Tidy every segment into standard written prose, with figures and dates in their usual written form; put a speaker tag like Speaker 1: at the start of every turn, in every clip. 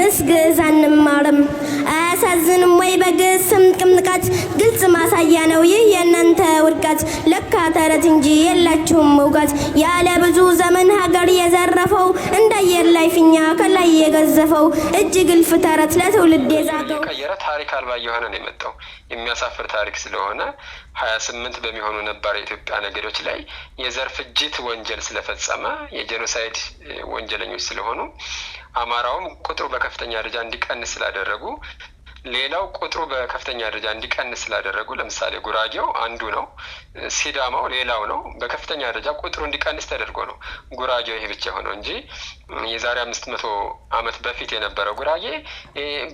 Speaker 1: ወይንስ ግዕዝ አንማርም? አያሳዝንም ወይ በግዕዝ ስም ቅምጥቃት? ግልጽ ማሳያ ነው ይህ የእናንተ ውድቀት። ለካ ተረት እንጂ የላችሁም እውቀት። ያለ ብዙ ዘመን ሀገር የዘረፈው እንዳየር ላይ ፊኛ ከላይ የገዘፈው እጅግ እልፍ ተረት ለትውልድ የዛገው
Speaker 2: ቀየረ ታሪክ አልባ የሆነ ነው የመጣው። የሚያሳፍር ታሪክ ስለሆነ 28 በሚሆኑ ነባር የኢትዮጵያ ነገዶች ላይ የዘር ፍጅት ወንጀል ስለፈጸመ የጄኖሳይድ ወንጀለኞች ስለሆኑ አማራውም ቁጥሩ በከፍተኛ ደረጃ እንዲቀንስ ስላደረጉ ሌላው ቁጥሩ በከፍተኛ ደረጃ እንዲቀንስ ስላደረጉ ለምሳሌ ጉራጌው አንዱ ነው፣ ሲዳማው ሌላው ነው። በከፍተኛ ደረጃ ቁጥሩ እንዲቀንስ ተደርጎ ነው ጉራጌው ይሄ ብቻ ሆነው እንጂ የዛሬ 500 ዓመት በፊት የነበረው ጉራጌ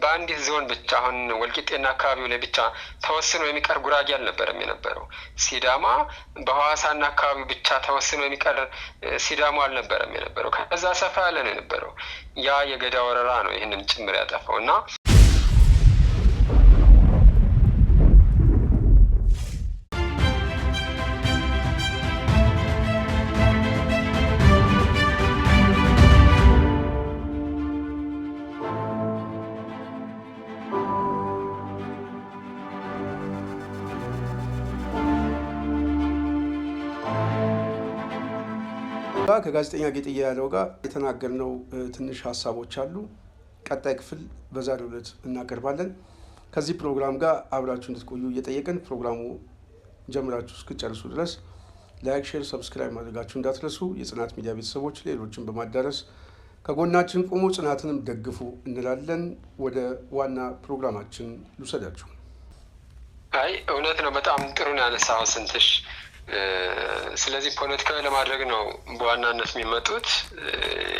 Speaker 2: በአንዲት ዞን ብቻ አሁን ወልቂጤና አካባቢው ላይ ብቻ ተወስኖ የሚቀር ጉራጌ አልነበረም የነበረው። ሲዳማ በሐዋሳና አካባቢው ብቻ ተወስኖ የሚቀር ሲዳማ አልነበረም የነበረው። ከዛ ሰፋ ያለ ነው የነበረው። ያ የገዳ ወረራ ነው ይህንን ጭምር ያጠፋው እና
Speaker 3: ከጋዜጠኛ ጌጥያ ያለው ጋር የተናገርነው ትንሽ ሀሳቦች አሉ። ቀጣይ ክፍል በዛሬው ዕለት እናቀርባለን። ከዚህ ፕሮግራም ጋር አብራችሁ እንድትቆዩ እየጠየቅን ፕሮግራሙ ጀምራችሁ እስክጨርሱ ድረስ ላይክ፣ ሼር፣ ሰብስክራይብ ማድረጋችሁ እንዳትረሱ። የጽናት ሚዲያ ቤተሰቦች ሌሎችን በማዳረስ ከጎናችን ቁሙ፣ ጽናትንም ደግፉ እንላለን። ወደ ዋና ፕሮግራማችን ልውሰዳችሁ።
Speaker 2: አይ እውነት ነው። በጣም ጥሩ ነው ያነሳው ስንትሽ። ስለዚህ ፖለቲካዊ ለማድረግ ነው በዋናነት የሚመጡት።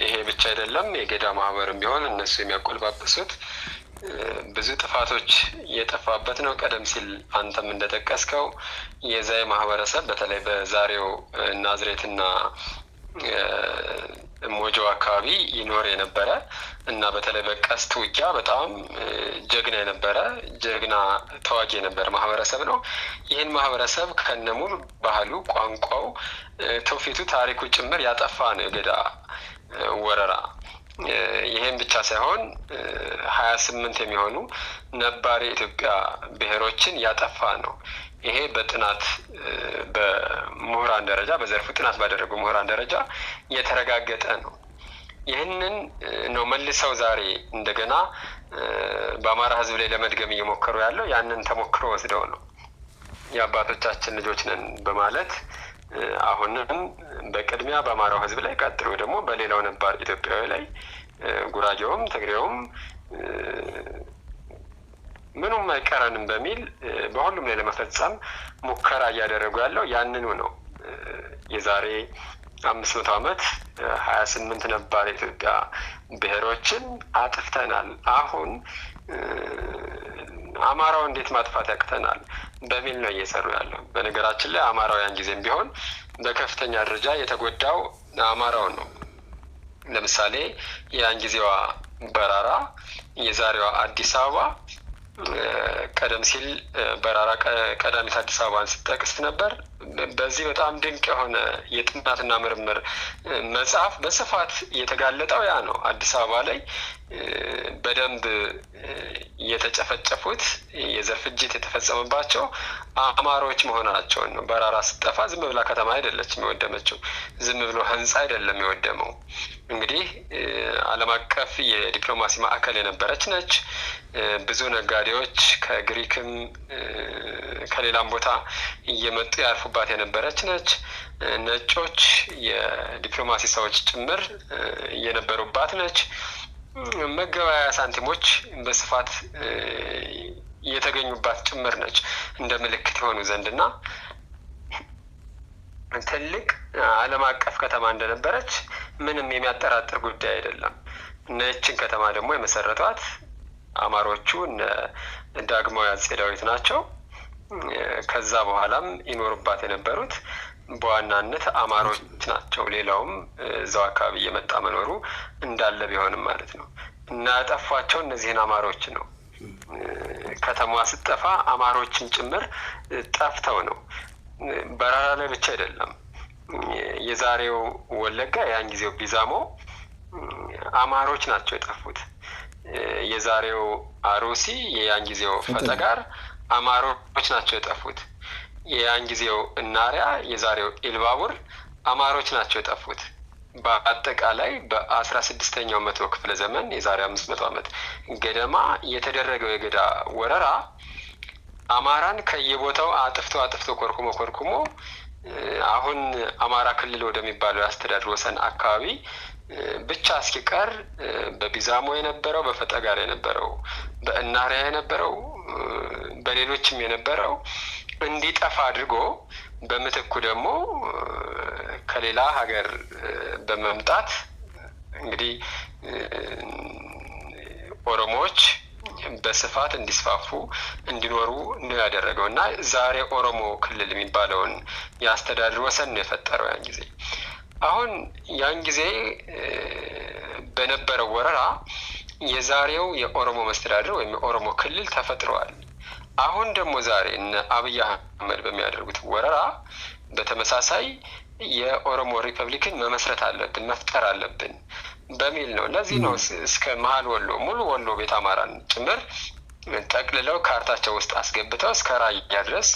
Speaker 2: ይሄ ብቻ አይደለም። የገዳ ማህበርም ቢሆን እነሱ የሚያቆልባበሱት ብዙ ጥፋቶች እየጠፋበት ነው። ቀደም ሲል አንተም እንደጠቀስከው የዛይ ማህበረሰብ በተለይ በዛሬው ናዝሬትና ሞጆ አካባቢ ይኖር የነበረ እና በተለይ በቀስት ውጊያ በጣም ጀግና የነበረ ጀግና ተዋጊ የነበረ ማህበረሰብ ነው። ይህን ማህበረሰብ ከነሙሉ ባህሉ፣ ቋንቋው፣ ትውፊቱ፣ ታሪኩ ጭምር ያጠፋ ነው የገዳ ወረራ። ይህም ብቻ ሳይሆን 28 የሚሆኑ ነባር የኢትዮጵያ ብሔሮችን ያጠፋ ነው። ይሄ በጥናት በምሁራን ደረጃ በዘርፉ ጥናት ባደረጉ ምሁራን ደረጃ የተረጋገጠ ነው። ይህንን ነው መልሰው ዛሬ እንደገና በአማራ ሕዝብ ላይ ለመድገም እየሞከሩ ያለው። ያንን ተሞክሮ ወስደው ነው የአባቶቻችን ልጆች ነን በማለት አሁንም በቅድሚያ በአማራው ሕዝብ ላይ ቀጥሎ ደግሞ በሌላው ነባር ኢትዮጵያዊ ላይ ጉራጌውም ትግሬውም ምኑም አይቀረንም በሚል በሁሉም ላይ ለመፈጸም ሙከራ እያደረጉ ያለው ያንኑ ነው። የዛሬ 500 ዓመት 28 ነባር የኢትዮጵያ ብሔሮችን አጥፍተናል። አሁን አማራው እንዴት ማጥፋት ያቅተናል በሚል ነው እየሰሩ ያለው። በነገራችን ላይ አማራው ያን ጊዜም ቢሆን በከፍተኛ ደረጃ የተጎዳው አማራው ነው። ለምሳሌ ያን ጊዜዋ በራራ የዛሬዋ አዲስ አበባ ቀደም ሲል በራራ ቀዳሚት አዲስ አበባን ስጠቅስ ነበር። በዚህ በጣም ድንቅ የሆነ የጥናትና ምርምር መጽሐፍ በስፋት የተጋለጠው ያ ነው። አዲስ አበባ ላይ በደንብ የተጨፈጨፉት የዘር ፍጅት የተፈጸመባቸው አማሮች መሆናቸውን ነው። በራራ ስጠፋ ዝም ብላ ከተማ አይደለችም የወደመችው፣ ዝም ብሎ ህንጻ አይደለም የወደመው። እንግዲህ ዓለም አቀፍ የዲፕሎማሲ ማዕከል የነበረች ነች። ብዙ ነጋዴዎች ከግሪክም ከሌላም ቦታ እየመጡ ያርፉባት የነበረች ነች። ነጮች የዲፕሎማሲ ሰዎች ጭምር እየነበሩባት ነች። መገበያያ ሳንቲሞች በስፋት የተገኙባት ጭምር ነች እንደ ምልክት የሆኑ ዘንድና ትልቅ ዓለም አቀፍ ከተማ እንደነበረች ምንም የሚያጠራጥር ጉዳይ አይደለም። ነችን ከተማ ደግሞ የመሰረቷት አማሮቹ ዳግማዊ አፄ ዳዊት ናቸው። ከዛ በኋላም ይኖሩባት የነበሩት በዋናነት አማሮች ናቸው። ሌላውም እዛው አካባቢ እየመጣ መኖሩ እንዳለ ቢሆንም ማለት ነው። እና ያጠፏቸው እነዚህን አማሮች ነው። ከተማዋ ስትጠፋ አማሮችን ጭምር ጠፍተው ነው። በራራ ላይ ብቻ አይደለም። የዛሬው ወለጋ ያን ጊዜው ቢዛሞ አማሮች ናቸው የጠፉት። የዛሬው አሩሲ የያን ጊዜው ፈጠጋር አማሮች ናቸው የጠፉት። የያን ጊዜው እናሪያ የዛሬው ኢልባቡር አማሮች ናቸው የጠፉት። በአጠቃላይ በ16ኛው መቶ ክፍለ ዘመን የዛሬ 500 ዓመት ገደማ የተደረገው የገዳ ወረራ አማራን ከየቦታው አጥፍቶ ኮርኩሞ አሁን አማራ ክልል ወደሚባለው የአስተዳደር ወሰን አካባቢ ብቻ እስኪቀር በቢዛሞ የነበረው፣ በፈጠጋር የነበረው፣ በእናሪያ የነበረው፣ በሌሎችም የነበረው እንዲጠፋ አድርጎ በምትኩ ደግሞ ከሌላ ሀገር በመምጣት እንግዲህ ኦሮሞዎች በስፋት እንዲስፋፉ እንዲኖሩ ነው ያደረገው እና ዛሬ ኦሮሞ ክልል የሚባለውን የአስተዳደር ወሰን ነው የፈጠረው ያን ጊዜ። አሁን ያን ጊዜ በነበረው ወረራ የዛሬው የኦሮሞ መስተዳድር ወይም የኦሮሞ ክልል ተፈጥሯል። አሁን ደግሞ ዛሬ እነ አብይ አህመድ በሚያደርጉት ወረራ በተመሳሳይ የኦሮሞ ሪፐብሊክን መመስረት አለብን መፍጠር አለብን በሚል ነው። ለዚህ ነው እስከ መሀል ወሎ ሙሉ ወሎ ቤት አማራን ጭምር ጠቅልለው ካርታቸው ውስጥ አስገብተው እስከ ራያ ድረስ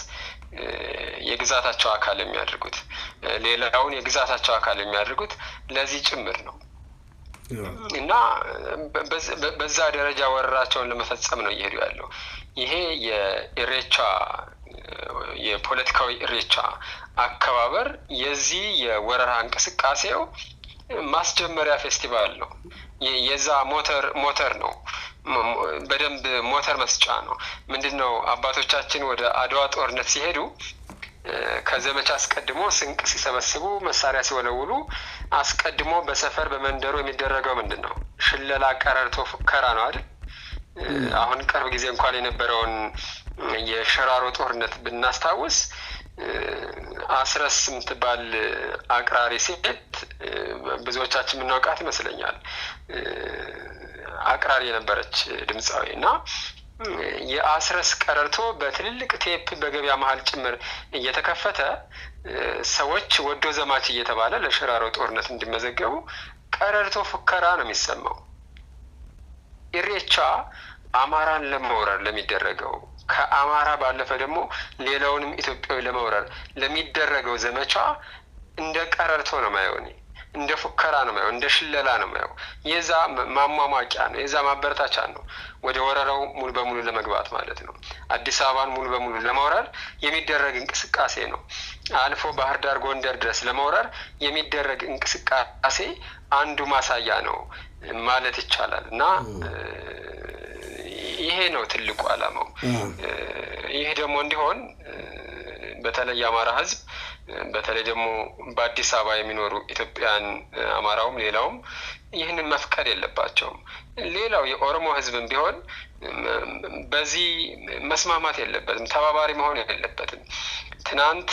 Speaker 2: የግዛታቸው አካል የሚያደርጉት፣ ሌላውን የግዛታቸው አካል የሚያደርጉት ለዚህ ጭምር ነው እና በዛ ደረጃ ወረራቸውን ለመፈጸም ነው እየሄዱ ያለው። ይሄ የኢሬቻ የፖለቲካዊ ኢሬቻ አከባበር የዚህ የወረራ እንቅስቃሴው ማስጀመሪያ ፌስቲቫል ነው። የዛ ሞተር ነው፣ በደንብ ሞተር መስጫ ነው። ምንድነው አባቶቻችን ወደ አድዋ ጦርነት ሲሄዱ ከዘመቻ አስቀድሞ ስንቅ ሲሰበስቡ መሳሪያ ሲወለውሉ አስቀድሞ በሰፈር በመንደሩ የሚደረገው ምንድነው? ሽለላ፣ ቀረርቶ፣ ፉከራ ነው አይደል? አሁን ቅርብ ጊዜ እንኳን የነበረውን የሸራሮ ጦርነት ብናስታውስ አስረስ የምትባል አቅራሪ ሴት ብዙዎቻችን የምናውቃት ይመስለኛል። አቅራሪ የነበረች ድምፃዊ እና የአስረስ ቀረርቶ በትልልቅ ቴፕ በገበያ መሀል ጭምር እየተከፈተ ሰዎች ወዶ ዘማች እየተባለ ለሸራሮ ጦርነት እንዲመዘገቡ ቀረርቶ ፉከራ ነው የሚሰማው። ኢሬቻ አማራን ለመውረር ለሚደረገው ከአማራ ባለፈ ደግሞ ሌላውንም ኢትዮጵያዊ ለመውረር ለሚደረገው ዘመቻ እንደ ቀረርቶ ነው ማየው፣ እንደ ፉከራ ነው ማየው፣ እንደ ሽለላ ነው ማየው። የዛ ማሟሟቂያ ነው፣ የዛ ማበረታቻ ነው ወደ ወረራው ሙሉ በሙሉ ለመግባት ማለት ነው። አዲስ አበባን ሙሉ በሙሉ ለመውረር የሚደረግ እንቅስቃሴ ነው። አልፎ ባህር ዳር፣ ጎንደር ድረስ ለመውረር የሚደረግ እንቅስቃሴ አንዱ ማሳያ ነው ማለት ይቻላል እና ይሄ ነው ትልቁ ዓላማው። ይሄ ደግሞ እንዲሆን በተለይ የአማራ ሕዝብ በተለይ ደግሞ በአዲስ አበባ የሚኖሩ ኢትዮጵያን አማራውም ሌላውም ይህንን መፍቀድ የለባቸውም። ሌላው የኦሮሞ ሕዝብም ቢሆን በዚህ መስማማት የለበትም፣ ተባባሪ መሆን የለበትም። ትናንት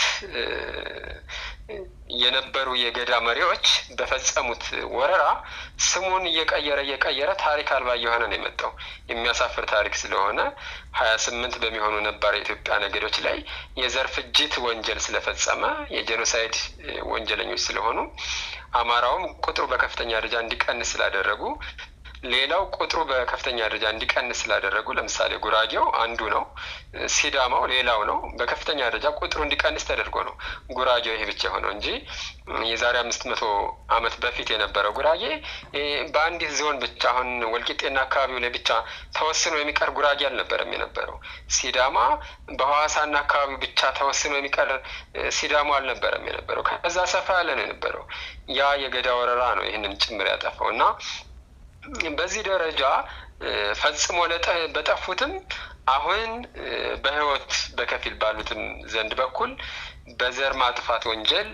Speaker 2: የነበሩ የገዳ መሪዎች በፈጸሙት ወረራ ስሙን እየቀየረ ታሪክ አልባ እየሆነ ነው የመጣው። የሚያሳፍር ታሪክ ስለሆነ 28 በሚሆኑ ነባር የኢትዮጵያ ነገዶች ላይ የዘር ፍጅት ወንጀል ስለፈጸመ የጄኖሳይድ ወንጀለኞች ስለሆኑ አማራውም ቁጥሩ በከፍተኛ ደረጃ እንዲቀንስ ስላደረጉ፣ ሌላው ቁጥሩ በከፍተኛ ደረጃ እንዲቀንስ ስላደረጉ፣ ለምሳሌ ጉራጌው አንዱ ነው፣ ሲዳማው ሌላው ነው። በከፍተኛ ደረጃ ቁጥሩ እንዲቀንስ ተደርጎ ነው ጉራጌው ይሄ ብቻ ሆነው እንጂ የዛሬ 500 ዓመት በፊት የነበረው ጉራጌ በአንዲት ዞን ብቻ አሁን ወልቂጤና አካባቢው ላይ ብቻ ተወስኖ የሚቀር ጉራጌ አልነበረም የነበረው። ሲዳማ በሐዋሳና አካባቢው ብቻ ተወስኖ የሚቀር ሲዳማ አልነበረም የነበረው። ከዛ ሰፋ ያለ ነው የነበረው። ያ የገዳ ወረራ ነው ይህንን ጭምር ያጠፋው እና በዚህ ደረጃ ፈጽሞ በጠፉትም አሁን በህይወት በከፊል ባሉትም ዘንድ በኩል በዘር ማጥፋት ወንጀል፣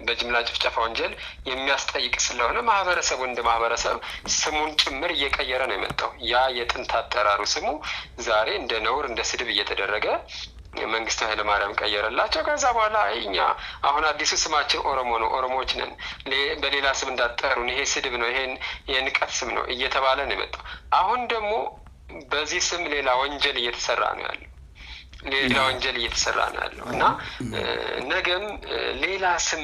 Speaker 2: በጅምላ ጭፍጨፋ ወንጀል የሚያስጠይቅ ስለሆነ ማህበረሰቡ እንደ ማህበረሰብ ስሙን ጭምር እየቀየረ ነው የመጣው። ያ የጥንት አጠራሩ ስሙ ዛሬ እንደ ነውር እንደ ስድብ እየተደረገ መንግስቱ ኃይለማርያም ቀየረላቸው። ከዛ በኋላ እኛ አሁን አዲሱ ስማችን ኦሮሞ ነው፣ ኦሮሞዎች ነን፣ በሌላ ስም እንዳጠሩን፣ ይሄ ስድብ ነው፣ ይሄን የንቀት ስም ነው እየተባለ ነው የመጣው። አሁን ደግሞ በዚህ ስም ሌላ ወንጀል እየተሰራ ነው ያለው፣ ሌላ ወንጀል እየተሰራ ነው ያለው እና ነገም ሌላ ስም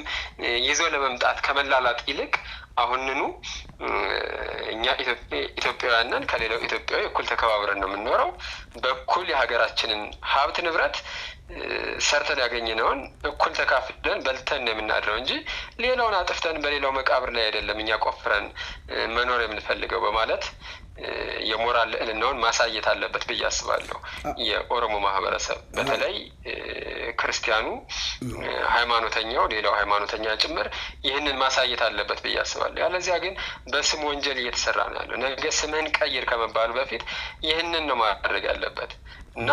Speaker 2: ይዞ ለመምጣት ከመላላጥ ይልቅ አሁንኑ እኛ ኢትዮጵያውያንን ከሌላው ኢትዮጵያዊ እኩል ተከባብረን ነው የምንኖረው። በኩል የሀገራችንን ሀብት ንብረት ሰርተን ያገኘነውን እኩል ተካፍለን በልተን ነው የምናድረው እንጂ ሌላውን አጥፍተን በሌላው መቃብር ላይ አይደለም እኛ ቆፍረን መኖር የምንፈልገው በማለት የሞራል ልዕልናውን ማሳየት አለበት ብዬ አስባለሁ። የኦሮሞ ማህበረሰብ በተለይ ክርስቲያኑ ሃይማኖተኛው ሌላው ሃይማኖተኛ ጭምር ይህንን ማሳየት አለበት ብዬ አስባለሁ። ያለዚያ ግን በስም ወንጀል እየተሰራ ነው ያለው። ነገ ስምህን ቀይር ከመባሉ በፊት ይህንን ነው ማድረግ ያለበት እና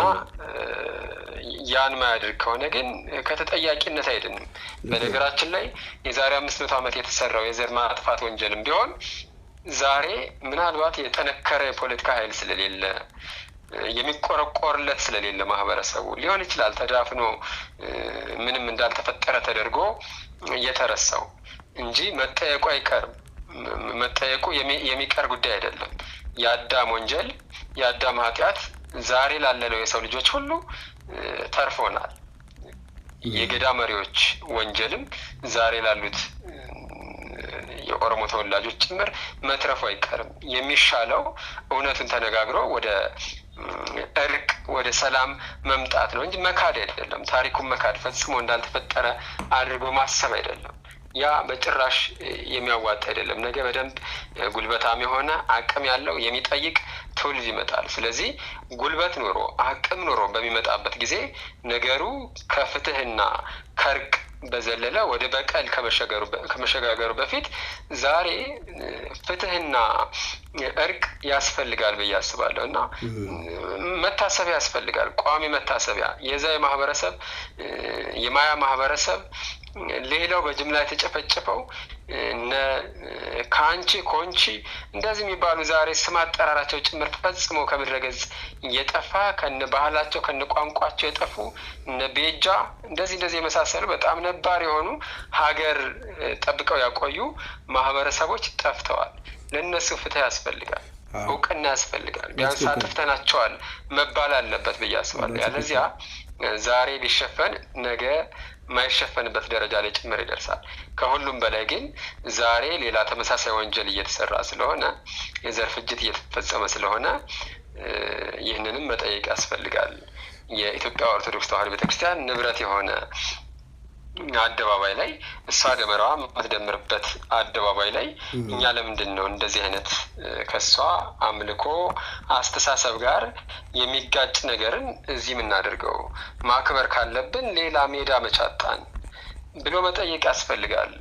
Speaker 2: ያን ማያድርግ ከሆነ ግን ከተጠያቂነት አይድንም። በነገራችን ላይ የዛሬ 500 ዓመት የተሰራው የዘር ማጥፋት ወንጀልም ቢሆን ዛሬ ምናልባት የጠነከረ የፖለቲካ ኃይል ስለሌለ የሚቆረቆርለት ስለሌለ ማህበረሰቡ ሊሆን ይችላል ተዳፍኖ ምንም እንዳልተፈጠረ ተደርጎ እየተረሳው እንጂ መጠየቁ አይቀርም። መጠየቁ የሚቀር ጉዳይ አይደለም። የአዳም ወንጀል የአዳም ኃጢአት ዛሬ ላለነው የሰው ልጆች ሁሉ ተርፎናል። የገዳ መሪዎች ወንጀልም ዛሬ ላሉት የኦሮሞ ተወላጆች ጭምር መትረፉ አይቀርም። የሚሻለው እውነቱን ተነጋግሮ ወደ እርቅ ወደ ሰላም መምጣት ነው እንጂ መካድ አይደለም። ታሪኩን መካድ ፈጽሞ እንዳልተፈጠረ አድርጎ ማሰብ አይደለም። ያ በጭራሽ የሚያዋጣ አይደለም። ነገ በደንብ ጉልበታም የሆነ አቅም ያለው የሚጠይቅ ትውልድ ይመጣል። ስለዚህ ጉልበት ኖሮ አቅም ኖሮ በሚመጣበት ጊዜ ነገሩ ከፍትህና ከእርቅ በዘለለ ወደ በቀል ከመሸጋገሩ በፊት ዛሬ ፍትህና እርቅ ያስፈልጋል ብዬ አስባለሁ እና መታሰቢያ ያስፈልጋል። ቋሚ መታሰቢያ የዛ የማህበረሰብ የማያ ማህበረሰብ ሌላው በጅምላ የተጨፈጨፈው ካንቺ ኮንቺ እንደዚህ የሚባሉ ዛሬ ስም አጠራራቸው ጭምር ፈጽሞ ከምድረገጽ እየጠፋ ከነ ባህላቸው ከነ ቋንቋቸው የጠፉ እነ ቤጃ እንደዚህ የመሳሰሉ በጣም ነባር የሆኑ ሀገር ጠብቀው ያቆዩ ማህበረሰቦች ጠፍተዋል። ለነሱ ፍትህ ያስፈልጋል፣ እውቅና ያስፈልጋል። ቢያንስ አጥፍተናቸዋል መባል አለበት ብዬ አስባለሁ። ያለዚያ ዛሬ ቢሸፈን ነገ ማይሸፈንበት ደረጃ ላይ ጭምር ይደርሳል። ከሁሉም በላይ ግን ዛሬ ሌላ ተመሳሳይ ወንጀል እየተሰራ ስለሆነ የዘር ፍጅት እየተፈጸመ ስለሆነ ይህንንም መጠየቅ ያስፈልጋል። የኢትዮጵያ ኦርቶዶክስ ተዋሕዶ ቤተክርስቲያን ንብረት የሆነ አደባባይ ላይ እሷ ደመራዋ የምትደምርበት አደባባይ ላይ እኛ ለምንድን ነው እንደዚህ አይነት ከሷ አምልኮ አስተሳሰብ ጋር የሚጋጭ ነገርን እዚህ የምናደርገው? ማክበር ካለብን ሌላ ሜዳ መቻጣን ብሎ መጠየቅ ያስፈልጋል።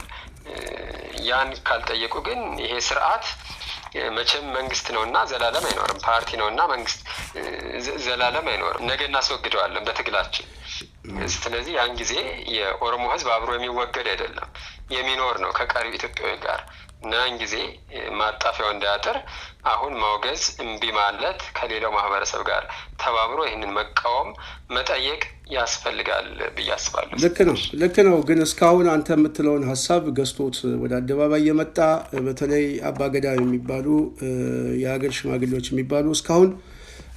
Speaker 2: ያን ካልጠየቁ ግን ይሄ ስርዓት መቼም መንግስት ነውና ዘላለም አይኖርም። ፓርቲ ነውና መንግስት ዘላለም አይኖርም። ነገ እናስወግደዋለን በትግላችን። ስለዚህ ያን ጊዜ የኦሮሞ ሕዝብ አብሮ የሚወገድ አይደለም፣ የሚኖር ነው ከቀሪው ኢትዮጵያዊ ጋር። ያን ጊዜ ማጣፊያው እንዳያጥር አሁን ማውገዝ እምቢ ማለት ከሌላው ማህበረሰብ ጋር ተባብሮ ይህንን መቃወም መጠየቅ ያስፈልጋል ብዬ አስባለሁ።
Speaker 3: ልክ ነው። ግን እስካሁን አንተ የምትለውን ሀሳብ ገዝቶት ወደ አደባባይ የመጣ በተለይ አባገዳ የሚባሉ የሀገር ሽማግሌዎች የሚባሉ እስካሁን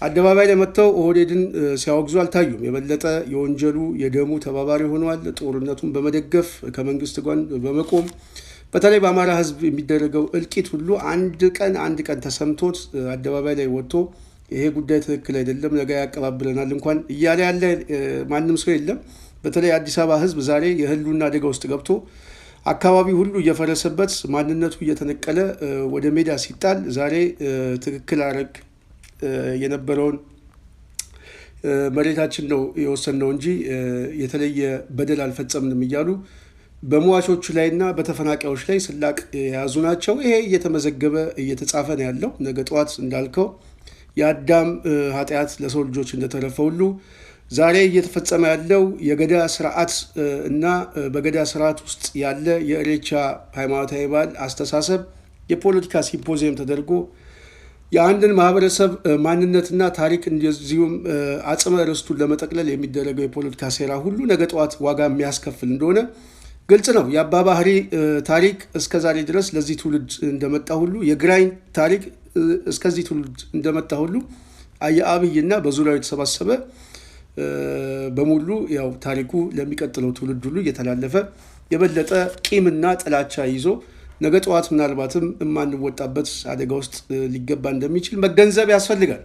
Speaker 3: አደባባይ ላይ መጥተው ኦህዴድን ሲያወግዙ አልታዩም። የበለጠ የወንጀሉ የደሙ ተባባሪ ሆነዋል። ጦርነቱን በመደገፍ ከመንግስት ጎን በመቆም በተለይ በአማራ ህዝብ የሚደረገው እልቂት ሁሉ አንድ ቀን ተሰምቶት አደባባይ ላይ ወጥቶ ይሄ ጉዳይ ትክክል አይደለም፣ ነገ ያቀባብለናል እንኳን እያለ ያለ ማንም ሰው የለም። በተለይ አዲስ አበባ ህዝብ ዛሬ የህልውና አደጋ ውስጥ ገብቶ አካባቢ ሁሉ እየፈረሰበት ማንነቱ እየተነቀለ ወደ ሜዳ ሲጣል ዛሬ ትክክል አረግ የነበረውን መሬታችን ነው የወሰንነው እንጂ የተለየ በደል አልፈጸምንም እያሉ በሟቾቹ ላይና በተፈናቃዮች ላይ ስላቅ የያዙ ናቸው። ይሄ እየተመዘገበ እየተጻፈ ነው ያለው። ነገ ጠዋት እንዳልከው የአዳም ኃጢአት ለሰው ልጆች እንደተረፈ ሁሉ ዛሬ እየተፈጸመ ያለው የገዳ ስርዓት እና በገዳ ስርዓት ውስጥ ያለ የኢሬቻ ሃይማኖታዊ በዓል አስተሳሰብ የፖለቲካ ሲምፖዚየም ተደርጎ የአንድን ማህበረሰብ ማንነትና ታሪክ እንደዚሁም አጽመ ርስቱን ለመጠቅለል የሚደረገው የፖለቲካ ሴራ ሁሉ ነገ ጠዋት ዋጋ የሚያስከፍል እንደሆነ ግልጽ ነው። የአባ ባህሪ ታሪክ እስከዛሬ ድረስ ለዚህ ትውልድ እንደመጣ ሁሉ የግራኝ ታሪክ እስከዚህ ትውልድ እንደመጣ ሁሉ የአብይና በዙሪያው የተሰባሰበ በሙሉ ያው ታሪኩ ለሚቀጥለው ትውልድ ሁሉ እየተላለፈ የበለጠ ቂምና ጥላቻ ይዞ ነገ ጠዋት ምናልባትም የማንወጣበት አደጋ ውስጥ ሊገባ እንደሚችል መገንዘብ ያስፈልጋል።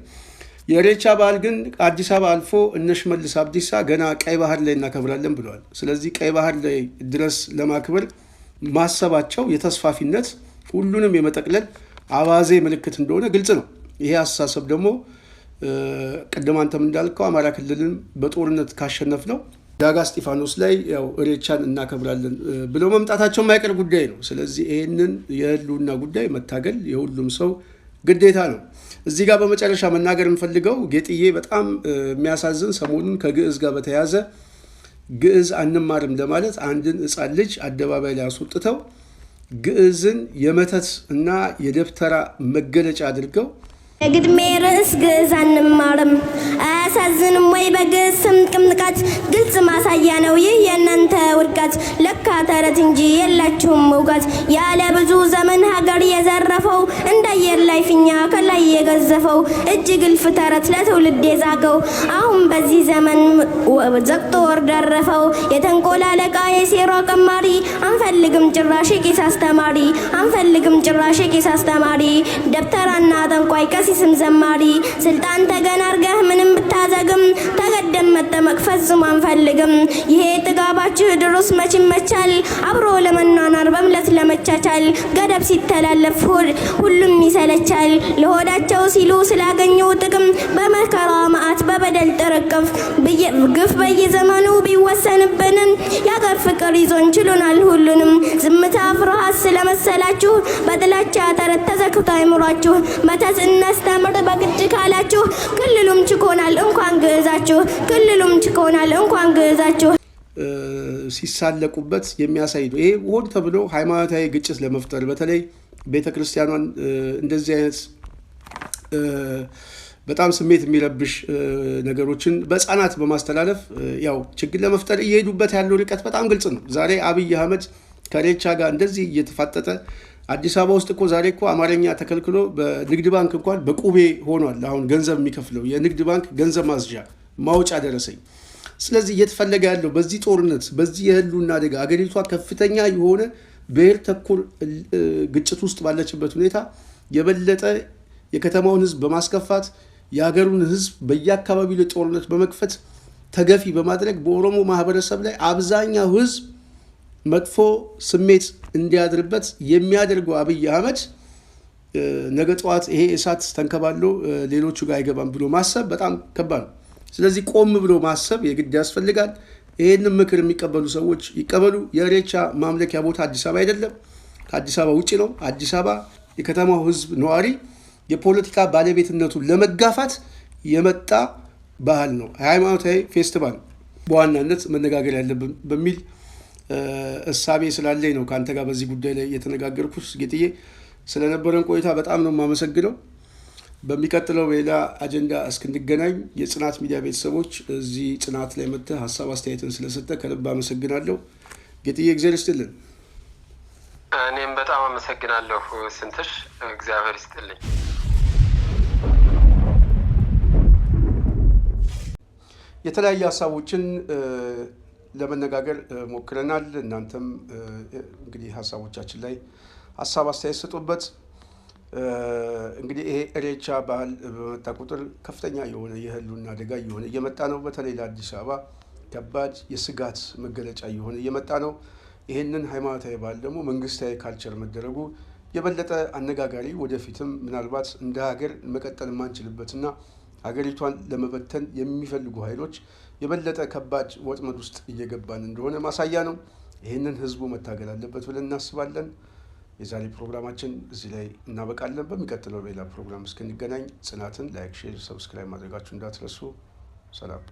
Speaker 3: የኢሬቻ በዓል ግን አዲስ አበባ አልፎ እነ ሽመልስ አብዲሳ ገና ቀይ ባህር ላይ እናከብራለን ብለዋል። ስለዚህ ቀይ ባህር ላይ ድረስ ለማክበር ማሰባቸው የተስፋፊነት ሁሉንም የመጠቅለል አባዜ ምልክት እንደሆነ ግልጽ ነው። ይሄ አስተሳሰብ ደግሞ ቅድም አንተም እንዳልከው አማራ ክልልን በጦርነት ካሸነፍ ነው ዳጋ እስጢፋኖስ ላይ ያው ኢሬቻን እናከብራለን ብለው መምጣታቸው የማይቀር ጉዳይ ነው። ስለዚህ ይህንን የህልውና ጉዳይ መታገል የሁሉም ሰው ግዴታ ነው። እዚህ ጋር በመጨረሻ መናገር የምፈልገው ጌጥዬ በጣም የሚያሳዝን ሰሞኑን ከግዕዝ ጋር በተያያዘ ግዕዝ አንማርም ለማለት አንድን ሕፃን ልጅ አደባባይ ላይ አስወጥተው ግዕዝን የመተት እና የደብተራ መገለጫ አድርገው
Speaker 1: የግድሜ ርዕስ ግዕዝ አንማርም አያሳዝንም ወይ? በግዕዝ ስም ቅምጥቃት ግልጽ ማሳያ ነው ይህ የእናንተ ውድቀት። ለካ ተረት እንጂ የላችሁም እውቀት። ያለ ብዙ ዘመን ሀገር የዘረፈው እንደ አየር ላይ ፊኛ ከላይ የገዘፈው እጅ ግልፍ ተረት ለትውልድ የዛገው አሁን በዚህ ዘመን ዘግቶ ወር ደረፈው። የተንኮል አለቃ የሴራ ቀማሪ አንፈልግም ጭራሽ ቄስ አስተማሪ አንፈልግም ጭራሽ ቄስ አስተማሪ ደብተራና ጠንቋይ ቀሲስም ዘማሪ ስልጣን ተገን አርገህ ምንም ብታዘግም ተገደም መጠመቅ ፈጽሞ አንፈልግም። ይሄ ጥጋባችሁ ድሮስ መች ይመቻል አብሮ ለመናናር በምለት ለመቻቻል ገደብ ሲተላለፍ ሁሉም ይሰለቻል። ለሆዳቸው ሲሉ ስላገኙ ጥቅም በመከራ መዓት በበደል ጥርቅፍ ግፍ በየዘመኑ ቢወሰንብንም የአገር ፍቅር ይዞን ችሎናል ሁሉንም። ዝምታ ፍርሃት ስለመሰላችሁ በጥላቻ ተረት ተዘክቶ አይምሯችሁ መተት እናስተምር በግድ ካላችሁ ክልሉም ችኮናል እንኳን ግዕዛችሁ ክልሉም ችኮናል እንኳን ግዕዛችሁ
Speaker 3: ሲሳለቁበት የሚያሳይ ነው። ይሄ ሆን ተብሎ ሃይማኖታዊ ግጭት ለመፍጠር በተለይ ቤተክርስቲያኗን እንደዚህ አይነት በጣም ስሜት የሚረብሽ ነገሮችን በህፃናት በማስተላለፍ ያው ችግር ለመፍጠር እየሄዱበት ያለው ርቀት በጣም ግልጽ ነው። ዛሬ አብይ አህመድ ከኢሬቻ ጋር እንደዚህ እየተፋጠጠ አዲስ አበባ ውስጥ እኮ ዛሬ እኮ አማርኛ ተከልክሎ በንግድ ባንክ እንኳን በቁቤ ሆኗል። አሁን ገንዘብ የሚከፍለው የንግድ ባንክ ገንዘብ ማዝዣ ማውጫ ደረሰኝ። ስለዚህ እየተፈለገ ያለው በዚህ ጦርነት በዚህ የህልውና አደጋ አገሪቷ ከፍተኛ የሆነ ብሔር ተኮር ግጭት ውስጥ ባለችበት ሁኔታ የበለጠ የከተማውን ህዝብ በማስከፋት የሀገሩን ህዝብ በየአካባቢው ላይ ጦርነት በመክፈት ተገፊ በማድረግ በኦሮሞ ማህበረሰብ ላይ አብዛኛው ህዝብ መጥፎ ስሜት እንዲያድርበት የሚያደርገው አብይ አህመድ ነገ ጠዋት ይሄ እሳት ተንከባሎ ሌሎቹ ጋር አይገባም ብሎ ማሰብ በጣም ከባድ ነው። ስለዚህ ቆም ብሎ ማሰብ የግድ ያስፈልጋል። ይሄንን ምክር የሚቀበሉ ሰዎች ይቀበሉ። የኢሬቻ ማምለኪያ ቦታ አዲስ አበባ አይደለም፣ ከአዲስ አበባ ውጭ ነው። አዲስ አበባ የከተማው ህዝብ ነዋሪ የፖለቲካ ባለቤትነቱን ለመጋፋት የመጣ ባህል ነው፣ ሃይማኖታዊ ፌስቲቫል በዋናነት መነጋገር ያለብን በሚል እሳቤ ስላለኝ ነው ከአንተ ጋር በዚህ ጉዳይ ላይ የተነጋገርኩት። ጌጥዬ ስለነበረን ቆይታ በጣም ነው የማመሰግነው። በሚቀጥለው ሌላ አጀንዳ እስክንገናኝ የጽናት ሚዲያ ቤተሰቦች እዚህ ጽናት ላይ መጥተህ ሀሳብ አስተያየትን ስለሰጠ ከልብ አመሰግናለሁ። ጌጥዬ እግዚአብሔር ይስጥልን።
Speaker 2: እኔም በጣም አመሰግናለሁ ስንትሽ፣ እግዚአብሔር ይስጥልኝ።
Speaker 3: የተለያዩ ሀሳቦችን ለመነጋገር ሞክረናል። እናንተም እንግዲህ ሀሳቦቻችን ላይ ሀሳብ አስተያየት ሰጡበት። እንግዲህ ይሄ ኢሬቻ ባህል በመጣ ቁጥር ከፍተኛ የሆነ የህልውና አደጋ እየሆነ እየመጣ ነው። በተለይ ለአዲስ አበባ ከባድ የስጋት መገለጫ እየሆነ እየመጣ ነው። ይህንን ሃይማኖታዊ ባህል ደግሞ መንግስታዊ ካልቸር መደረጉ የበለጠ አነጋጋሪ፣ ወደፊትም ምናልባት እንደ ሀገር መቀጠል የማንችልበትና ሀገሪቷን ለመበተን የሚፈልጉ ኃይሎች የበለጠ ከባድ ወጥመድ ውስጥ እየገባን እንደሆነ ማሳያ ነው። ይህንን ህዝቡ መታገል አለበት ብለን እናስባለን። የዛሬ ፕሮግራማችን እዚህ ላይ እናበቃለን። በሚቀጥለው ሌላ ፕሮግራም እስክንገናኝ ጽናትን ላይክ፣ ሼር፣ ሰብስክራይብ ማድረጋችሁ እንዳትረሱ። ሰላም።